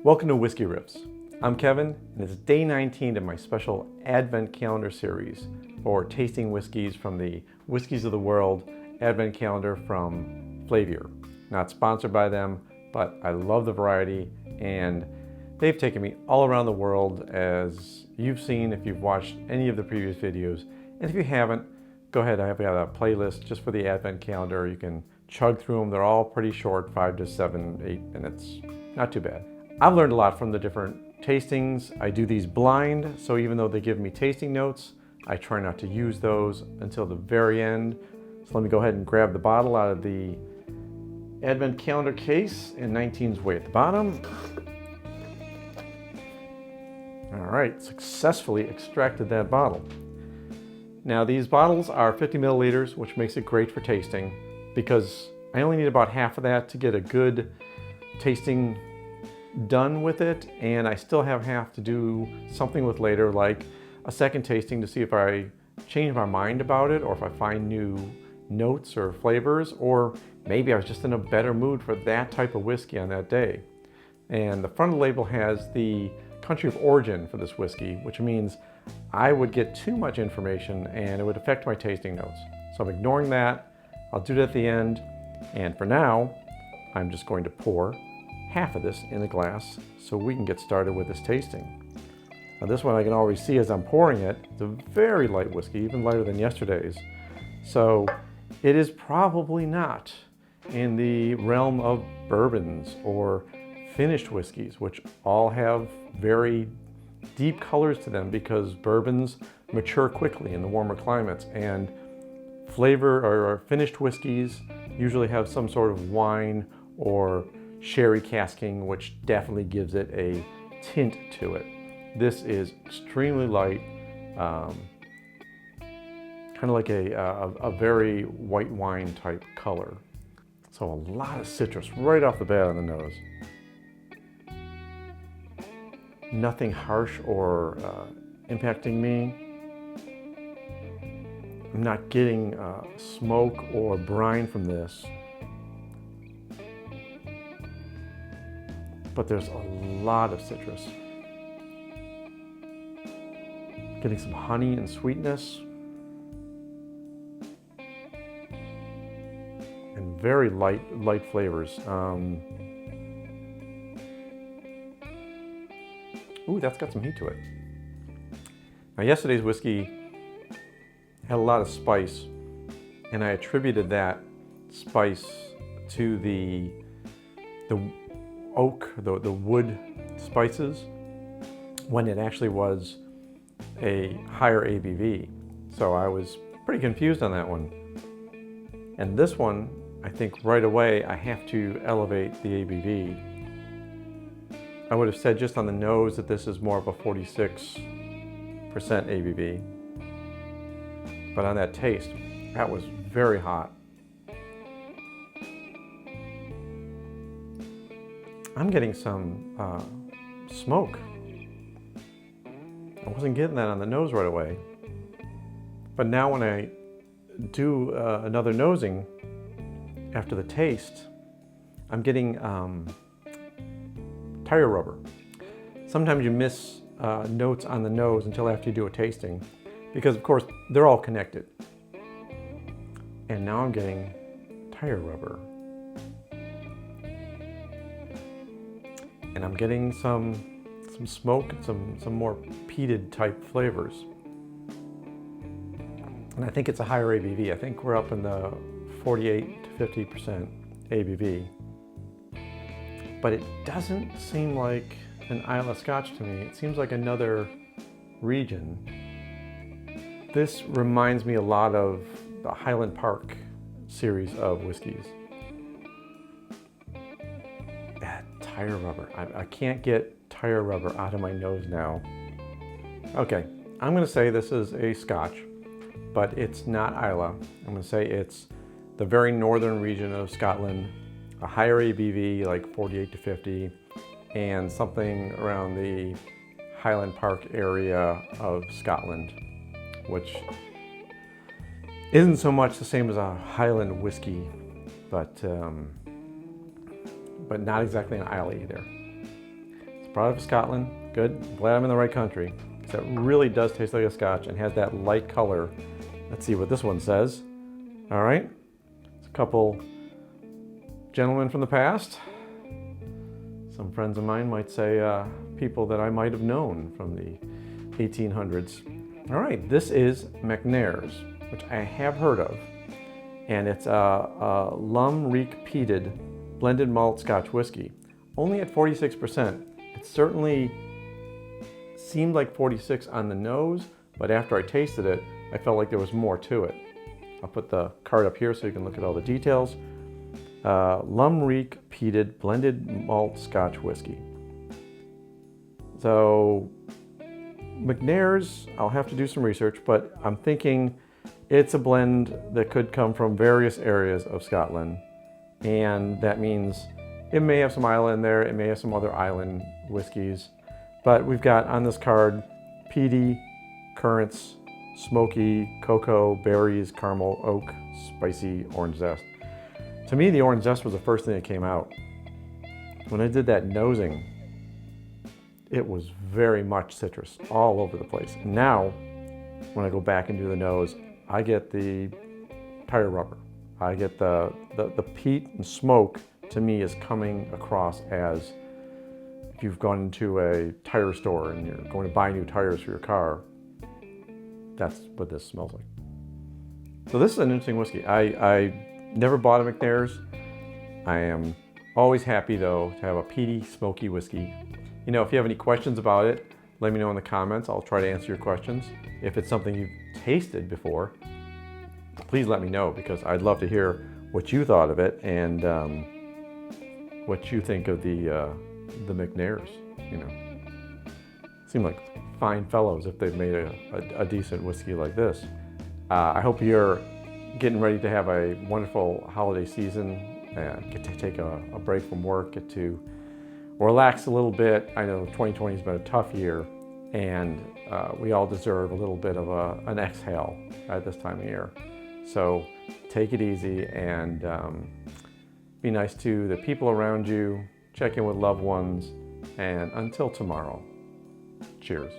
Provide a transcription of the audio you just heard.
Welcome to Whisky Riffs. I'm Kevin, and it's day 19 of my special Advent Calendar series for tasting whiskeys from the Whiskies of the World Advent Calendar from Flaviar. Not sponsored by them, but I love the variety, and they've taken me all around the world, as you've seen if you've watched any of the previous videos. And if you haven't, go ahead, I've got a playlist just for the Advent Calendar. You can chug through them. They're all pretty short, 5 to 7, 8 minutes. Not too bad. I've learned a lot from the different tastings. I do these blind, so even though they give me tasting notes, I try not to use those until the very end. So let me go ahead and grab the bottle out of the Advent Calendar case, and 19's way at the bottom. All right, successfully extracted that bottle. Now these bottles are 50 milliliters, which makes it great for tasting because I only need about half of that to get a good tasting done with it, and I still have half to do something with later, like a second tasting to see if I change my mind about it or if I find new notes or flavors, or maybe I was just in a better mood for that type of whiskey on that day. And the front of the label has the country of origin for this whiskey, which means I would get too much information and it would affect my tasting notes. So I'm ignoring that. I'll do it at the end. And for now, I'm just going to pour half of this in a glass so we can get started with this tasting. Now this one I can already see as I'm pouring it. It's a very light whiskey, even lighter than yesterday's. So it is probably not in the realm of bourbons or finished whiskeys, which all have very deep colors to them because bourbons mature quickly in the warmer climates, and flavor or finished whiskeys usually have some sort of wine or sherry casking, which definitely gives it a tint to it. This is extremely light, kind of like a very white wine type color. So a lot of citrus right off the bat on the nose. Nothing harsh or impacting me. I'm not getting smoke or brine from this. But there's a lot of citrus. Getting some honey and sweetness. And very light flavors. Ooh, that's got some heat to it. Now yesterday's whiskey had a lot of spice, and I attributed that spice to the oak, the wood spices, when it actually was a higher ABV. So I was pretty confused on that one. And this one, I think right away I have to elevate the ABV. I would have said just on the nose that this is more of a 46% ABV. But on that taste, that was very hot. I'm getting some smoke. I wasn't getting that on the nose right away. But now when I do another nosing after the taste, I'm getting tire rubber. Sometimes you miss notes on the nose until after you do a tasting, because of course they're all connected. And now I'm getting tire rubber. And I'm getting some smoke and some more peated type flavors. And I think it's a higher ABV. I think we're up in the 48 to 50% ABV. But it doesn't seem like an Islay Scotch to me. It seems like another region. This reminds me a lot of the Highland Park series of whiskeys. Tire rubber. I can't get tire rubber out of my nose now. Okay, I'm going to say this is a Scotch, but it's not Islay. I'm going to say it's the very northern region of Scotland, a higher ABV, like 48 to 50, and something around the Highland Park area of Scotland, which isn't so much the same as a Highland whiskey, but not exactly an Islay either. Product of Scotland, good. I'm glad I'm in the right country. So it really does taste like a Scotch and has that light color. Let's see what this one says. All right, it's a couple gentlemen from the past. Some friends of mine might say people that I might have known from the 1800s. All right, this is McNair's, which I have heard of. And it's a Lum Reek peated blended malt Scotch whiskey, only at 46%. It certainly seemed like 46 on the nose, but after I tasted it, I felt like there was more to it. I'll put the card up here so you can look at all the details. Lum Reek peated blended malt Scotch whiskey. So McNair's, I'll have to do some research, but I'm thinking it's a blend that could come from various areas of Scotland. And that means it may have some Islay in there, it may have some other island whiskeys. But we've got on this card peaty, currants, smoky, cocoa, berries, caramel, oak, spicy, orange zest. To me, the orange zest was the first thing that came out. When I did that nosing, it was very much citrus all over the place. And now, when I go back and do the nose, I get the tire rubber. I get the peat and smoke, to me, is coming across as if you've gone into a tire store and you're going to buy new tires for your car. That's what this smells like. So this is an interesting whiskey. I never bought a McNair's. I am always happy though to have a peaty, smoky whiskey. You know, if you have any questions about it, let me know in the comments. I'll try to answer your questions. If it's something you've tasted before, please let me know, because I'd love to hear what you thought of it and what you think of the McNair's. You know, seem like fine fellows if they've made a decent whiskey like this. I hope you're getting ready to have a wonderful holiday season. Get to take a break from work, get to relax a little bit. I know 2020 has been a tough year, and we all deserve a little bit of an exhale at this time of year. So take it easy and be nice to the people around you, check in with loved ones, and until tomorrow, cheers.